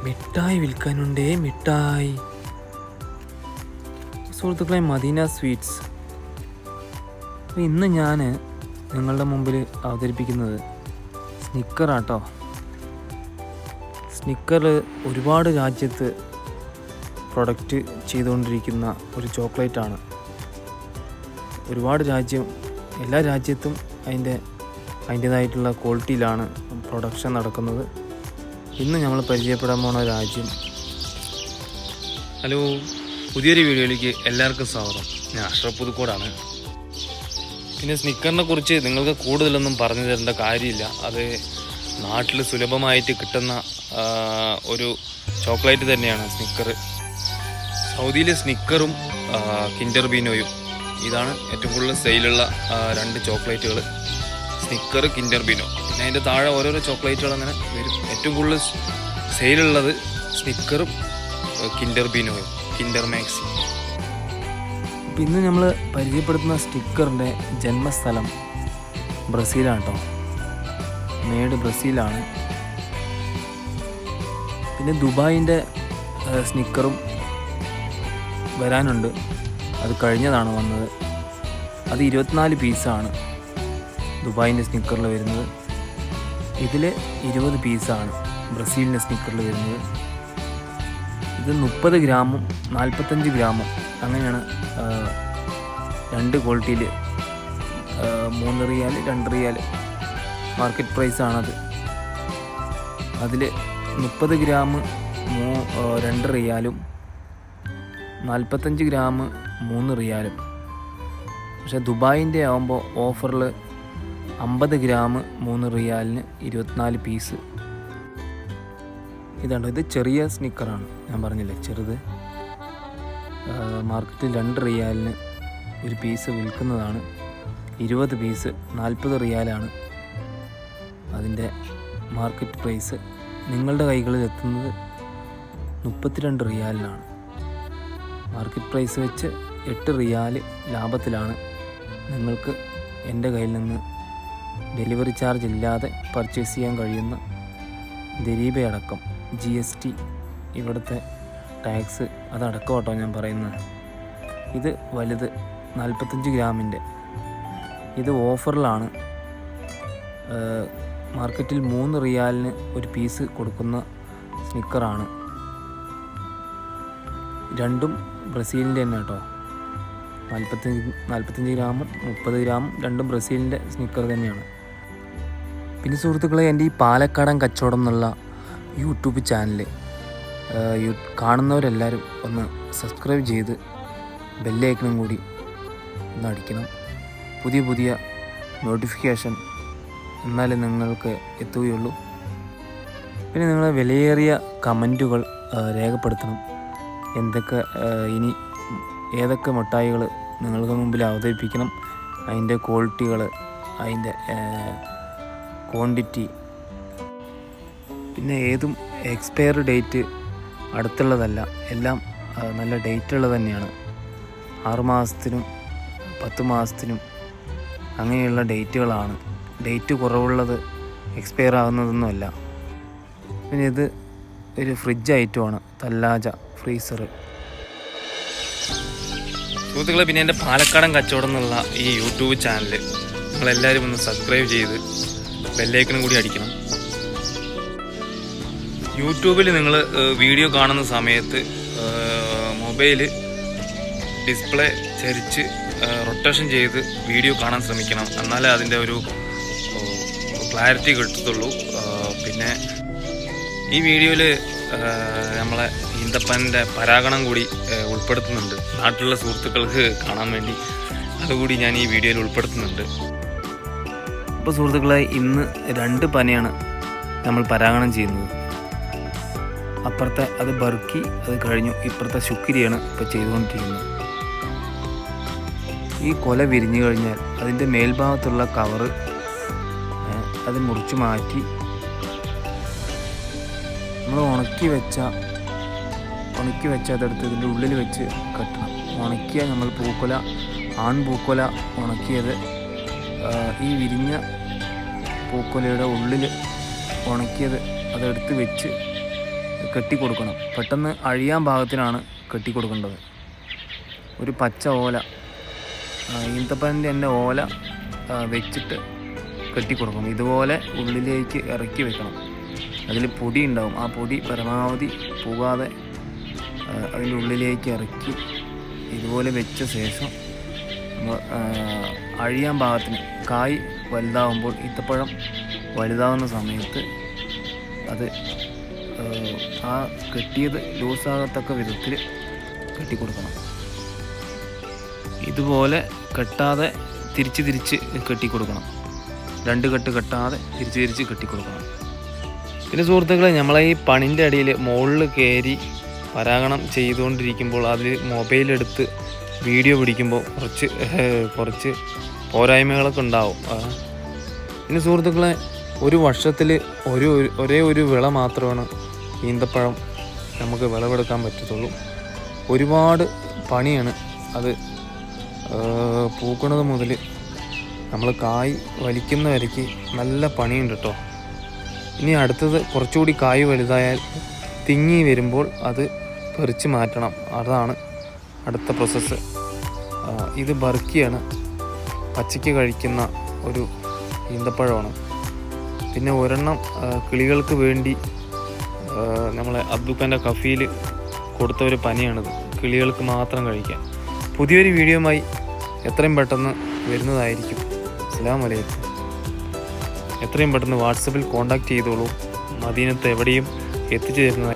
മിഠായി വിൽക്കാനുണ്ടേ മിഠായി. സുഹൃത്തുക്കളെ, മദീന സ്വീറ്റ്സ്. ഇന്ന് ഞാൻ നിങ്ങളുടെ മുമ്പിൽ അവതരിപ്പിക്കുന്നത് സ്നിക്കറാട്ടോ. സ്നിക്കർ ഒരുപാട് രാജ്യത്ത് പ്രൊഡക്റ്റ് ചെയ്തുകൊണ്ടിരിക്കുന്ന ഒരു ചോക്ലേറ്റാണ്. ഒരുപാട് എല്ലാ രാജ്യത്തും അതിൻ്റേതായിട്ടുള്ള ക്വാളിറ്റിയിലാണ് പ്രൊഡക്ഷൻ നടക്കുന്നത്. ഇന്ന് നമ്മൾ പരിചയപ്പെടാൻ പോണ രാജ്യം. ഹലോ, പുതിയൊരു വീഡിയോയിലേക്ക് എല്ലാവർക്കും സ്വാഗതം. ഞാൻ അഷ്റഫ് പുതുക്കോടാണ്. പിന്നെ സ്നിക്കറിനെ കുറിച്ച് നിങ്ങൾക്ക് കൂടുതലൊന്നും പറഞ്ഞു തരേണ്ട കാര്യമില്ല. അത് നാട്ടിൽ സുലഭമായിട്ട് കിട്ടുന്ന ഒരു ചോക്ലേറ്റ് തന്നെയാണ് സ്നിക്കർ. സൗദിയിൽ സ്നിക്കറും കിൻഡർ ബീനോയും ഇതാണ് ഏറ്റവും കൂടുതൽ സെയിലുള്ള രണ്ട് ചോക്ലേറ്റുകൾ. സ്നിക്കർ, കിൻഡർ ബീനോ, പിന്നെ അതിൻ്റെ താഴെ ഓരോരോ ചോക്ലേറ്റുകൾ അങ്ങനെ വരും. ഏറ്റവും കൂടുതൽ സെയിലുള്ളത് സ്നിക്കറും കിൻഡർ ബീനോയും, കിൻഡർ മാക്സി. അപ്പം ഇന്ന് നമ്മൾ പരിചയപ്പെടുത്തുന്ന സ്നിക്കറിൻ്റെ ജന്മസ്ഥലം ബ്രസീലാണ് കേട്ടോ. മേഡ് ബ്രസീലാണ്. പിന്നെ ദുബായിൻ്റെ സ്നിക്കറും വരാനുണ്ട്. അത് കഴിഞ്ഞതാണ് വന്നത്. അത് 24 പീസാണ് ദുബായിൻ്റെ സ്നിക്കറിൽ വരുന്നത്. ഇതിൽ 20 പീസാണ് ബ്രസീലിൻ്റെ സ്നിക്കറിൽ വരുന്നത്. ഇത് 30 ഗ്രാമും 45 ഗ്രാമും അങ്ങനെയാണ് രണ്ട് ക്വാളിറ്റിയിൽ. 3 റിയാൽ 2 റിയാൽ മാർക്കറ്റ് പ്രൈസാണത്. അതിൽ 30 ഗ്രാം 2 റിയാലും 45 ഗ്രാം 3 റിയാലും. പക്ഷേ ദുബായിൻ്റെ ആകുമ്പോൾ ഓഫറിൽ 50 ഗ്രാം 3 റിയാലിന് 24 പീസ്. ഇതാണ്. ഇത് ചെറിയ സ്നിക്കറാണ്, ഞാൻ പറഞ്ഞില്ലേ ചെറുത്. മാർക്കറ്റിൽ 2 റിയാലിന് ഒരു പീസ് വിൽക്കുന്നതാണ്. 20 പീസ് 40 റിയാലാണ് അതിൻ്റെ മാർക്കറ്റ് പ്രൈസ്. നിങ്ങളുടെ കൈകളിൽ എത്തുന്നത് 32 റിയാലിനാണ്. മാർക്കറ്റ് പ്രൈസ് വെച്ച് 8 റിയാൽ ലാഭത്തിലാണ് നിങ്ങൾക്ക് എൻ്റെ കയ്യിൽ നിന്ന് ഡെലിവറി ചാർജ് ഇല്ലാതെ പർച്ചേസ് ചെയ്യാൻ കഴിയുന്ന. ദരീബയടക്കം GST, ഇവിടുത്തെ ടാക്സ് അതടക്കം കേട്ടോ ഞാൻ പറയുന്നത്. ഇത് വലുത് 45 ഗ്രാമിൻ്റെ. ഇത് ഓഫറിലാണ്. മാർക്കറ്റിൽ 3 റിയാലിന് ഒരു പീസ് കൊടുക്കുന്ന സ്നിക്കറാണ്. രണ്ടും ബ്രസീലിൻ്റെ തന്നെ കേട്ടോ. 45 ഗ്രാമും 30 ഗ്രാമും രണ്ടും ബ്രസീലിൻ്റെ സ്നിക്കർ തന്നെയാണ്. പിന്നെ സുഹൃത്തുക്കളെ, എൻ്റെ ഈ പാലക്കാടൻ കച്ചവടം എന്നുള്ള യൂട്യൂബ് ചാനൽ കാണുന്നവരെല്ലാവരും ഒന്ന് സബ്സ്ക്രൈബ് ചെയ്ത് ബെല്ലൈക്കണും കൂടി ഒന്ന് അടിക്കണം. പുതിയ നോട്ടിഫിക്കേഷൻ എന്നാലേ നിങ്ങൾക്ക് എത്തുകയുള്ളൂ. പിന്നെ നിങ്ങൾ വിലയേറിയ കമൻറ്റുകൾ രേഖപ്പെടുത്തണം. ഇനി ഏതൊക്കെ മിഠായികൾ നിങ്ങൾക്ക് മുമ്പിൽ അവതരിപ്പിക്കണം, അതിൻ്റെ ക്വാളിറ്റികൾ, അതിൻ്റെ ക്വാണ്ടിറ്റി. പിന്നെ ഏതും എക്സ്പയർ ഡേറ്റ് അടുത്തുള്ളതല്ല, എല്ലാം നല്ല ഡേറ്റ് ഉള്ളത് തന്നെയാണ്. 6 മാസത്തിനും 10 മാസത്തിനും അങ്ങനെയുള്ള ഡേറ്റുകളാണ്. ഡേറ്റ് കുറവുള്ളത് എക്സ്പയർ ആകുന്നതൊന്നുമല്ല. പിന്നെ ഇത് ഒരു ഫ്രിഡ്ജ് ഐറ്റമാണ്, തല്ലാജ ഫ്രീസർ. സുഹൃത്തുക്കളെ, പിന്നെ എൻ്റെ പാലക്കാടൻ കച്ചവടം എന്നുള്ള ഈ യൂട്യൂബ് ചാനൽ നിങ്ങളെല്ലാവരും ഒന്ന് സബ്സ്ക്രൈബ് ചെയ്ത് ബെല്ലൈക്കണും കൂടി അടിക്കണം. യൂട്യൂബിൽ നിങ്ങൾ വീഡിയോ കാണുന്ന സമയത്ത് മൊബൈൽ ഡിസ്പ്ലേ ചരിച്ച് റൊട്ടേഷൻ ചെയ്ത് വീഡിയോ കാണാൻ ശ്രമിക്കണം. എന്നാലേ അതിൻ്റെ ഒരു ക്ലാരിറ്റി കിട്ടത്തുള്ളൂ. പിന്നെ ഈ വീഡിയോയിൽ നമ്മളെ ഈന്തപ്പൻ്റെ പരാഗണം കൂടി ഉൾപ്പെടുത്തുന്നുണ്ട്. നാട്ടിലുള്ള സുഹൃത്തുക്കൾക്ക് കാണാൻ വേണ്ടി അതുകൂടി ഞാൻ ഈ വീഡിയോയിൽ ഉൾപ്പെടുത്തുന്നുണ്ട്. അപ്പോൾ സുഹൃത്തുക്കളെ, ഇന്ന് 2 പനയാണ് നമ്മൾ പരാഗണം ചെയ്യുന്നത്. അപ്പുറത്തെ അത് ബർക്കി, അത് കഴിഞ്ഞു. ഇപ്പുറത്തെ ശുക്രിയാണ് ഇപ്പോൾ ചെയ്തുകൊണ്ടിരിക്കുന്നത്. ഈ കൊല വിരിഞ്ഞു കഴിഞ്ഞാൽ അതിൻ്റെ മേൽഭാഗത്തുള്ള കവറ് അത് മുറിച്ച് മാറ്റി നമ്മൾ ഉണക്കി വെച്ച അതെടുത്ത് ഇതിൻ്റെ ഉള്ളിൽ വെച്ച് കെട്ടണം. ഉണക്കിയ നമ്മൾ പൂക്കൊല, പൂക്കൊല ഉണക്കിയത് ഈ വിരിഞ്ഞ പൂക്കൊലയുടെ ഉള്ളിൽ ഉണക്കിയത് അതെടുത്ത് വെച്ച് കെട്ടിക്കൊടുക്കണം. പെട്ടെന്ന് അഴിയാൻ പാകത്തിനാണ് കെട്ടിക്കൊടുക്കേണ്ടത്. ഒരു പച്ച ഓല, ഈന്തപ്പഴത്തിൻ്റെ തന്നെ ഓല വെച്ചിട്ട് കെട്ടിക്കൊടുക്കണം. ഇതുപോലെ ഉള്ളിലേക്ക് ഇറക്കി വെക്കണം. അതിൽ പൊടി ഉണ്ടാവും. ആ പൊടി പരമാവധി പോകാതെ അതിൻ്റെ ഉള്ളിലേക്ക് ഇറക്കി ഇതുപോലെ വെച്ച ശേഷം അഴിയാൻ പാകത്തിന് കായ് വലുതാവുമ്പോൾ, ഈത്തപ്പഴം വലുതാവുന്ന സമയത്ത് അത് ആ കെട്ടിയത് ലൂസാകത്തക്ക വിധത്തിൽ കെട്ടിക്കൊടുക്കണം. ഇതുപോലെ കെട്ടാതെ തിരിച്ച് കെട്ടിക്കൊടുക്കണം. 2 കെട്ട് കെട്ടാതെ തിരിച്ച് കെട്ടിക്കൊടുക്കണം. പിന്നെ സുഹൃത്തുക്കളെ, നമ്മളെ ഈ പണിൻ്റെ അടിയിൽ മുകളിൽ കയറി പരാഗണം ചെയ്തുകൊണ്ടിരിക്കുമ്പോൾ അതിൽ മൊബൈലെടുത്ത് വീഡിയോ പിടിക്കുമ്പോൾ കുറച്ച് പോരായ്മകളൊക്കെ ഉണ്ടാവും. പിന്നെ സുഹൃത്തുക്കളെ, ഒരു വർഷത്തിൽ ഒരേ ഒരു വിള മാത്രമാണ് ഈന്തപ്പഴം നമുക്ക് വിളവെടുക്കാൻ പറ്റത്തുള്ളൂ. ഒരുപാട് പണിയാണ് അത്. പൂക്കണത് മുതൽ നമ്മൾ കായ് വലിക്കുന്ന വരയ്ക്ക് നല്ല പണിയുണ്ട് കേട്ടോ. ഇനി അടുത്തത് കുറച്ചുകൂടി കായ് വലുതായാൽ തിങ്ങി വരുമ്പോൾ അത് പറിച്ച് മാറ്റണം. അതാണ് അടുത്ത പ്രോസസ്സ്. ഇത് ബർക്കിയാണ്, പച്ചയ്ക്ക് കഴിക്കുന്ന ഒരു ഈന്തപ്പഴമാണ്. പിന്നെ ഒരെണ്ണം കിളികൾക്ക് വേണ്ടി നമ്മളെ അബ്ദുഖാൻ്റെ കഫീൽ കൊടുത്ത ഒരു പനിയാണിത്, കിളികൾക്ക് മാത്രം കഴിക്കാൻ. പുതിയൊരു വീഡിയോയുമായി എത്രയും പെട്ടെന്ന് വരുന്നതായിരിക്കും. അസ്സലാമു അലൈക്കും. എത്രയും പെട്ടെന്ന് വാട്സപ്പിൽ കോൺടാക്റ്റ് ചെയ്തോളൂ. മദീനത്ത് എവിടെയും എത്തിച്ചു തരുന്നതായി.